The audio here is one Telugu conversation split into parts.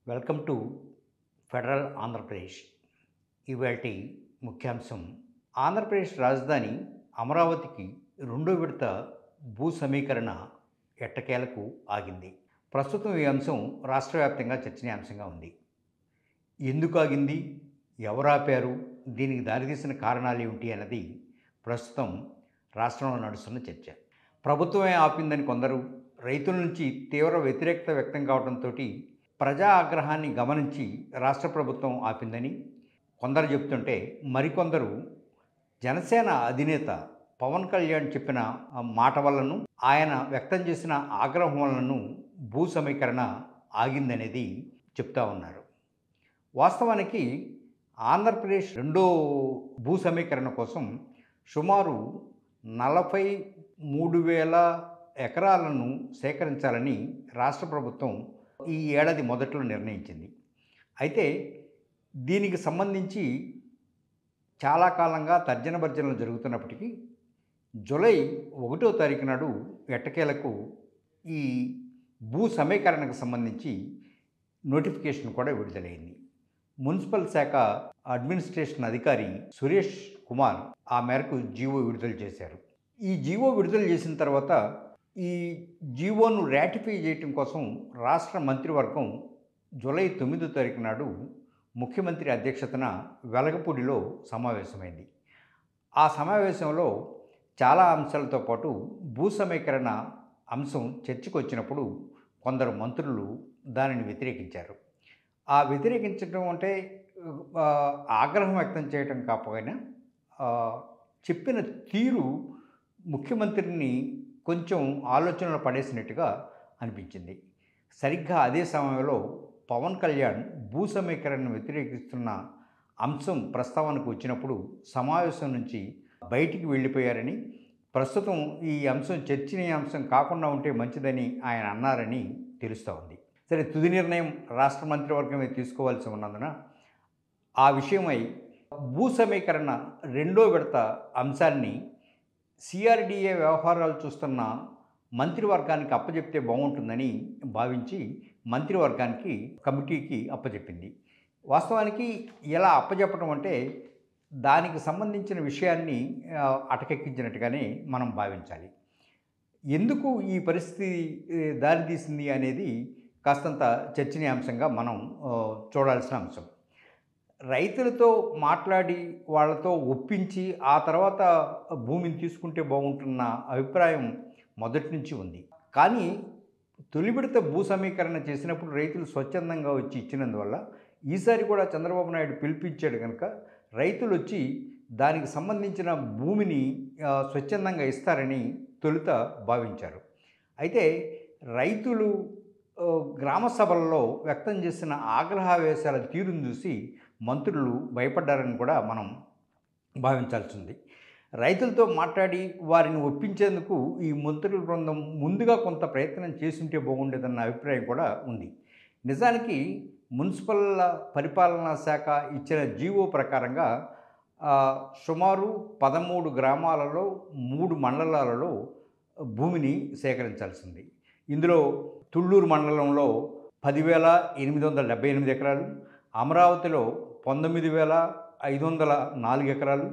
Welcome to federal Andhra Pradesh. ఇవాల్టి ముఖ్యాంశం, ఆంధ్రప్రదేశ్ రాజధాని అమరావతికి రెండో విడత భూ సమీకరణ ఎట్టకేలకు ఆగింది. ప్రస్తుతం ఈ అంశం రాష్ట్ర వ్యాప్తంగా చర్చనీయాంశంగా ఉంది. ఎందుకు ఆగింది, ఎవరు ఆపారు, దీనికి దారితీసిన కారణాలు ఏమిటి అన్నది ప్రస్తుతం రాష్ట్రంలో నడుస్తున్న చర్చ. ప్రభుత్వమే ఆపిందని కొందరు, రైతుల నుంచి తీవ్ర వ్యతిరేకత వ్యక్తం కావడంతో ప్రజా ఆగ్రహాన్ని గమనించి రాష్ట్ర ప్రభుత్వం ఆపిందని కొందరు చెప్తుంటే, మరికొందరు జనసేన అధినేత పవన్ కళ్యాణ్ చెప్పిన మాట వల్లను, ఆయన వ్యక్తం చేసిన ఆగ్రహం వలనను భూ సమీకరణ ఆగిందనేది చెప్తా ఉన్నారు. వాస్తవానికి ఆంధ్రప్రదేశ్ రెండో భూ సమీకరణ కోసం సుమారు 43,000 ఎకరాలను సేకరించాలని రాష్ట్ర ప్రభుత్వం ఈ ఏడాది మొదట్లో నిర్ణయించింది. అయితే దీనికి సంబంధించి చాలా కాలంగా తర్జన భర్జనలు జరుగుతున్నప్పటికీ జూలై 1వ తారీఖు నాడు ఎట్టకేలకు ఈ భూ సమీకరణకు సంబంధించి నోటిఫికేషన్ కూడా విడుదలైంది. మున్సిపల్ శాఖ అడ్మినిస్ట్రేషన్ అధికారి సురేష్ కుమార్ ఆ మేరకు జీవో విడుదల చేశారు. ఈ జీవో విడుదల చేసిన తర్వాత ఈ జీవోను రాటిఫై చేయటం కోసం రాష్ట్ర మంత్రివర్గం జూలై 9వ తారీఖు నాడు ముఖ్యమంత్రి అధ్యక్షతన వెలగపూడిలో సమావేశమైంది. ఆ సమావేశంలో చాలా అంశాలతో పాటు భూ సమీకరణ అంశం చర్చకు వచ్చినప్పుడు కొందరు మంత్రులు దానిని వ్యతిరేకించారు. ఆ వ్యతిరేకించడం అంటే ఆగ్రహం వ్యక్తం చేయటం కాకపోయినా చెప్పిన తీరు ముఖ్యమంత్రిని కొంచెం ఆలోచనలు పడేసినట్టుగా అనిపించింది. సరిగ్గా అదే సమయంలో పవన్ కళ్యాణ్ భూ సమీకరణను వ్యతిరేకిస్తున్న అంశం ప్రస్తావనకు వచ్చినప్పుడు సమావేశం నుంచి బయటికి వెళ్ళిపోయారని, ప్రస్తుతం ఈ అంశం చర్చనీయాంశం కాకుండా ఉంటే మంచిదని ఆయన అన్నారని తెలుస్తూ ఉంది. సరే, తుది నిర్ణయం రాష్ట్ర మంత్రివర్గమే తీసుకోవాల్సి ఉన్నందున ఆ విషయమై భూ సమీకరణ రెండో విడత అంశాన్ని సిఆర్డిఏ వ్యవహారాలు చూస్తున్న మంత్రివర్గానికి అప్పచెప్తే బాగుంటుందని భావించి మంత్రివర్గానికి కమిటీకి అప్పచెప్పింది. వాస్తవానికి ఎలా అప్పచెప్పడం అంటే దానికి సంబంధించిన విషయాన్ని అటకెక్కించినట్టుగానే మనం భావించాలి. ఎందుకు ఈ పరిస్థితి దారితీసింది అనేది కాస్తంత చర్చనీయాంశంగా మనం చూడాల్సిన అంశం. రైతులతో మాట్లాడి వాళ్ళతో ఒప్పించి ఆ తర్వాత భూమిని తీసుకుంటే బాగుంటున్న అభిప్రాయం మొదటి నుంచి ఉంది. కానీ తొలి విడత భూ సమీకరణ చేసినప్పుడు రైతులు స్వచ్ఛందంగా వచ్చి ఇచ్చినందువల్ల ఈసారి కూడా చంద్రబాబు నాయుడు పిలిపించాడు కనుక రైతులు వచ్చి దానికి సంబంధించిన భూమిని స్వచ్ఛందంగా ఇస్తారని తొలుత భావించారు. అయితే రైతులు గ్రామ సభల్లో వ్యక్తం చేసిన ఆగ్రహావేశాల తీరును చూసి మంత్రులు భయపడ్డారని కూడా మనం భావించాల్సి ఉంది. రైతులతో మాట్లాడి వారిని ఒప్పించేందుకు ఈ మంత్రుల బృందం ముందుగా కొంత ప్రయత్నం చేసుంటే బాగుండేదన్న అభిప్రాయం కూడా ఉంది. నిజానికి మున్సిపల్ పరిపాలనా శాఖ ఇచ్చిన జీవో ప్రకారంగా సుమారు 13 గ్రామాలలో 3 మండలాలలో భూమిని సేకరించాల్సింది. ఇందులో తుళ్ళూరు మండలంలో 10,878 ఎకరాలు, అమరావతిలో 19,504 ఎకరాలు,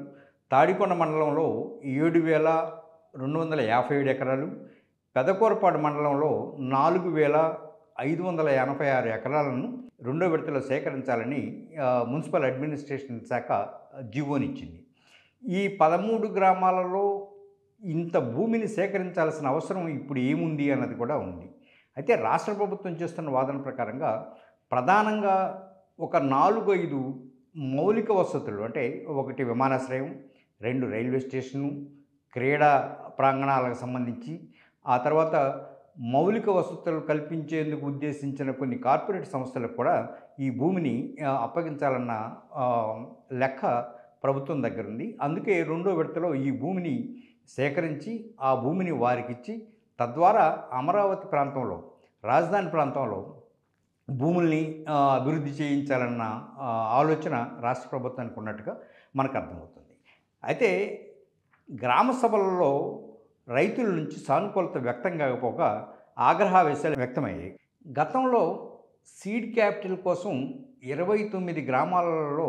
తాడికొండ మండలంలో 7,257 ఎకరాలు, పెదకూరపాడు మండలంలో 4,586 ఎకరాలను రెండో విడతలో సేకరించాలని మున్సిపల్ అడ్మినిస్ట్రేషన్ శాఖ జీవోనిచ్చింది. ఈ 13 గ్రామాలలో ఇంత భూమిని సేకరించాల్సిన అవసరం ఇప్పుడు ఏముంది అన్నది కూడా ఉంది. అయితే రాష్ట్ర ప్రభుత్వం చేస్తున్న వాదన ప్రకారంగా ప్రధానంగా ఒక 4-5 మౌలిక వసతులు, అంటే 1 విమానాశ్రయం, 2 రైల్వే స్టేషను, క్రీడా ప్రాంగణాలకు సంబంధించి, ఆ తర్వాత మౌలిక వసతులు కల్పించేందుకు ఉద్దేశించిన కొన్ని కార్పొరేట్ సంస్థలకు కూడా ఈ భూమిని అప్పగించాలన్న లెక్క ప్రభుత్వం దగ్గర ఉంది. అందుకే రెండో విడతలో ఈ భూమిని సేకరించి ఆ భూమిని వారికిచ్చి తద్వారా అమరావతి ప్రాంతంలో, రాజధాని ప్రాంతంలో భూముల్ని అభివృద్ధి చేయించాలన్న ఆలోచన రాష్ట్ర ప్రభుత్వానికి ఉన్నట్టుగా మనకు అర్థమవుతుంది. అయితే గ్రామ సభలలో రైతుల నుంచి సానుకూలత వ్యక్తం కాకపోగా ఆగ్రహావేశాలు వ్యక్తమయ్యాయి. గతంలో సీడ్ క్యాపిటల్ కోసం 29 గ్రామాలలో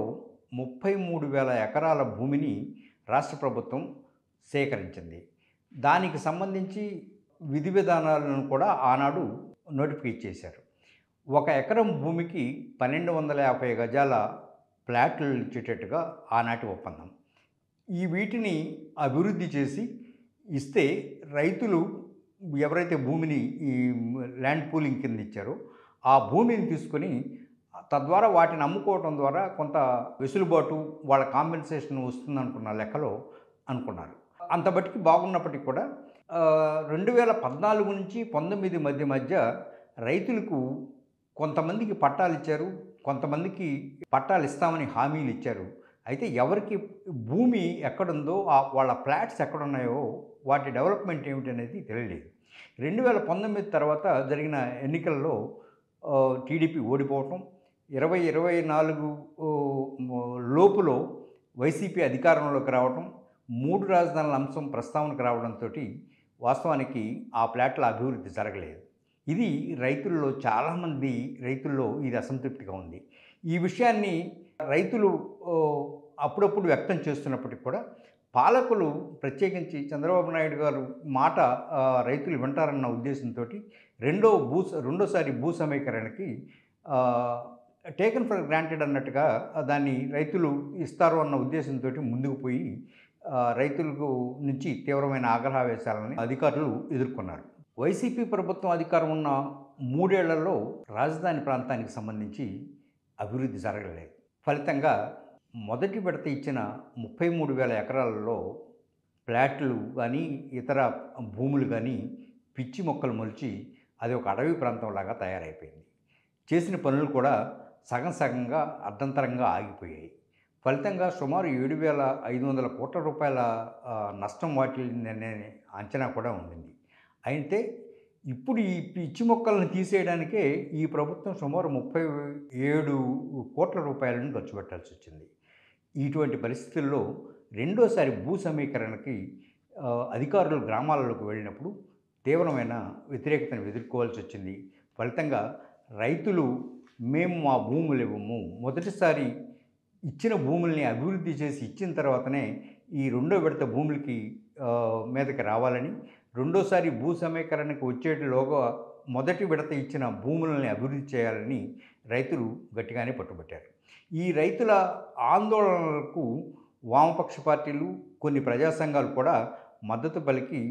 33,000 ఎకరాల భూమిని రాష్ట్ర ప్రభుత్వం సేకరించింది. దానికి సంబంధించి విధి విధానాలను కూడా ఆనాడు నోటిఫై చేశారు. 1 ఎకరం భూమికి 1250 గజాల ప్లాట్లు ఇచ్చేటట్టుగా ఆనాటి ఒప్పందం. వీటిని అభివృద్ధి చేసి ఇస్తే రైతులు ఎవరైతే భూమిని ఈ ల్యాండ్ పూలింగ్ కింద ఇచ్చారో ఆ భూమిని తీసుకొని తద్వారా వాటిని అమ్ముకోవడం ద్వారా కొంత వెసులుబాటు, వాళ్ళ కాంపెన్సేషన్ వస్తుందనుకున్న లెక్కలో అనుకున్నారు. అంత బట్టికి బాగున్నప్పటికీ కూడా 2014 నుంచి 19 మధ్య రైతులకు కొంతమందికి పట్టాలు ఇచ్చారు, కొంతమందికి పట్టాలు ఇస్తామని హామీలు ఇచ్చారు. అయితే ఎవరికి భూమి ఎక్కడుందో వాళ్ళ ఫ్లాట్స్ ఎక్కడున్నాయో వాటి డెవలప్మెంట్ ఏమిటనేది తెలియలేదు. 2019 తర్వాత జరిగిన ఎన్నికల్లో టీడీపీ ఓడిపోవటం, 2024 లోపులో వైసీపీ అధికారంలోకి రావటం, 3 రాజధానుల అంశం ప్రస్తావనకు రావడంతో వాస్తవానికి ఆ ప్లాట్ల అభివృద్ధి జరగలేదు. ఇది రైతుల్లో చాలామంది రైతుల్లో ఇది అసంతృప్తిగా ఉంది. ఈ విషయాన్ని రైతులు అప్పుడప్పుడు వ్యక్తం చేస్తున్నప్పటికీ కూడా పాలకులు ప్రత్యేకించి చంద్రబాబు నాయుడు గారు మాట రైతులు వింటారన్న ఉద్దేశంతో రెండోసారి భూ సమీకరణకి టేకన్ ఫర్ గ్రాంటెడ్ అన్నట్టుగా దాన్ని రైతులు ఇస్తారు అన్న ఉద్దేశంతో ముందుకు పోయి రైతులకు నుంచి తీవ్రమైన ఆగ్రహావేశాలని అధికారులు ఎదుర్కొన్నారు. వైసీపీ ప్రభుత్వం అధికారం ఉన్న 3 ఏళ్లలో రాజధాని ప్రాంతానికి సంబంధించి అభివృద్ధి జరగలేదు. ఫలితంగా మొదటి విడత ఇచ్చిన 33,000 ఎకరాలలో ఫ్లాట్లు కానీ ఇతర భూములు కానీ పిచ్చి మొక్కలు మొలిచి అది ఒక అడవి ప్రాంతంలాగా తయారైపోయింది. చేసిన పనులు కూడా సగంగా అర్ధంతరంగా ఆగిపోయాయి. ఫలితంగా సుమారు 7,500 కోట్ల రూపాయల నష్టం వాటిల్లిందనే అంచనా కూడా ఉండింది. అయితే ఇప్పుడు ఈ పిచ్చి మొక్కలను తీసేయడానికే ఈ ప్రభుత్వం సుమారు 37 కోట్ల రూపాయలను ఖర్చు పెట్టాల్సి వచ్చింది. ఇటువంటి పరిస్థితుల్లో రెండోసారి భూ సమీకరణకి అధికారులు గ్రామాలలోకి వెళ్ళినప్పుడు తీవ్రమైన వ్యతిరేకతను ఎదుర్కోవాల్సి వచ్చింది. ఫలితంగా రైతులు మేము మా భూములు ఇవ్వము, మొదటిసారి ఇచ్చిన భూముల్ని అభివృద్ధి చేసి ఇచ్చిన తర్వాతనే ఈ రెండో విడత భూములకి మీదకి రావాలని, రెండోసారి భూ సమీకరణకు వచ్చేటిలోగా మొదటి విడత ఇచ్చిన భూములని అభివృద్ధి చేయాలని రైతులు గట్టిగానే పట్టుబట్టారు. ఈ రైతుల ఆందోళనలకు వామపక్ష పార్టీలు, కొన్ని ప్రజా సంఘాలు కూడా మద్దతు పలికి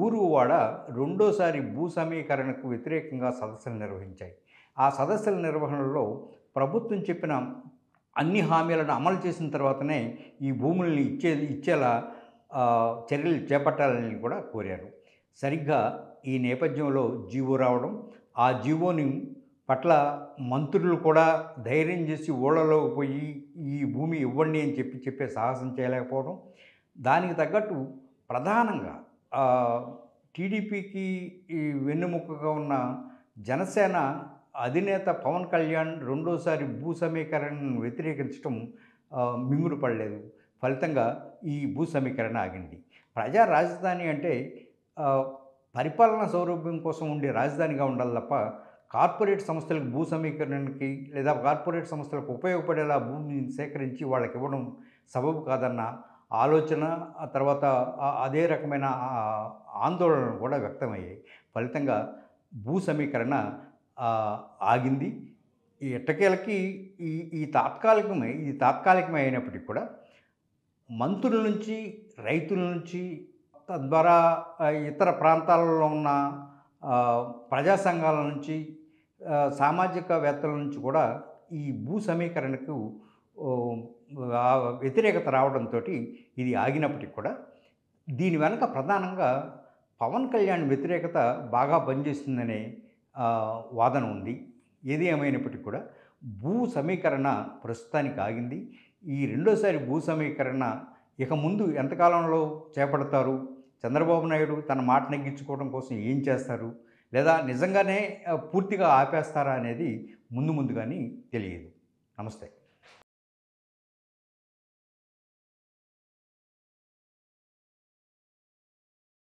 ఊరువాడ రెండోసారి భూ సమీకరణకు వ్యతిరేకంగా సదస్సులు నిర్వహించాయి. ఆ సదస్సుల నిర్వహణలో ప్రభుత్వం చెప్పిన అన్ని హామీలను అమలు చేసిన తర్వాతనే ఈ భూముల్ని ఇచ్చేలా చర్యలు చేపట్టాలని కూడా కోరారు. సరిగ్గా ఈ నేపథ్యంలో జీవో రావడం, ఆ జీవోని పట్ల మంత్రులు కూడా ధైర్యం చేసి ఊళ్ళలో పోయి ఈ భూమి ఇవ్వండి అని చెప్పే సాహసం చేయలేకపోవడం, దానికి తగ్గట్టు ప్రధానంగా టీడీపీకి ఈ వెన్నెముకగా ఉన్న జనసేన అధినేత పవన్ కళ్యాణ్ రెండోసారి భూ సమీకరణను వ్యతిరేకించడం మింగుడు పడలేదు. ఫలితంగా ఈ భూ సమీకరణ ఆగింది. ప్రజా రాజధాని అంటే పరిపాలనా సౌలభ్యం కోసం ఉండే రాజధానిగా ఉండాలి తప్ప కార్పొరేట్ సంస్థలకు భూ సమీకరణకి లేదా కార్పొరేట్ సంస్థలకు ఉపయోగపడేలా భూమిని సేకరించి వాళ్ళకి ఇవ్వడం సబబు కాదన్న ఆలోచన, ఆ తర్వాత అదే రకమైన ఆందోళనలు కూడా వ్యక్తమయ్యాయి. ఫలితంగా భూ సమీకరణ ఆగింది. ఈ ఎట్టకేలకి ఇది తాత్కాలికమే అయినప్పటికీ కూడా మంత్రుల నుంచి, రైతుల నుంచి, తద్వారా ఇతర ప్రాంతాలలో ఉన్న ప్రజా సంఘాల నుంచి, సామాజికవేత్తల నుంచి కూడా ఈ భూ సమీకరణకు వ్యతిరేకత రావడంతో ఇది ఆగినప్పటికి కూడా దీని వెనక ప్రధానంగా పవన్ కళ్యాణ్ వ్యతిరేకత బాగా పనిచేస్తుందనే వాదన ఉంది. ఏది ఏమైనప్పటికీ కూడా భూ సమీకరణ ప్రస్తుతానికి ఆగింది. ఈ రెండోసారి భూ సమీకరణ ఇక ముందు ఎంతకాలంలో చేపడతారు, చంద్రబాబు నాయుడు తన మాట నెగ్గించుకోవడం కోసం ఏం చేస్తారు, లేదా నిజంగానే పూర్తిగా ఆపేస్తారా అనేది ముందుగానే తెలియదు. నమస్తే.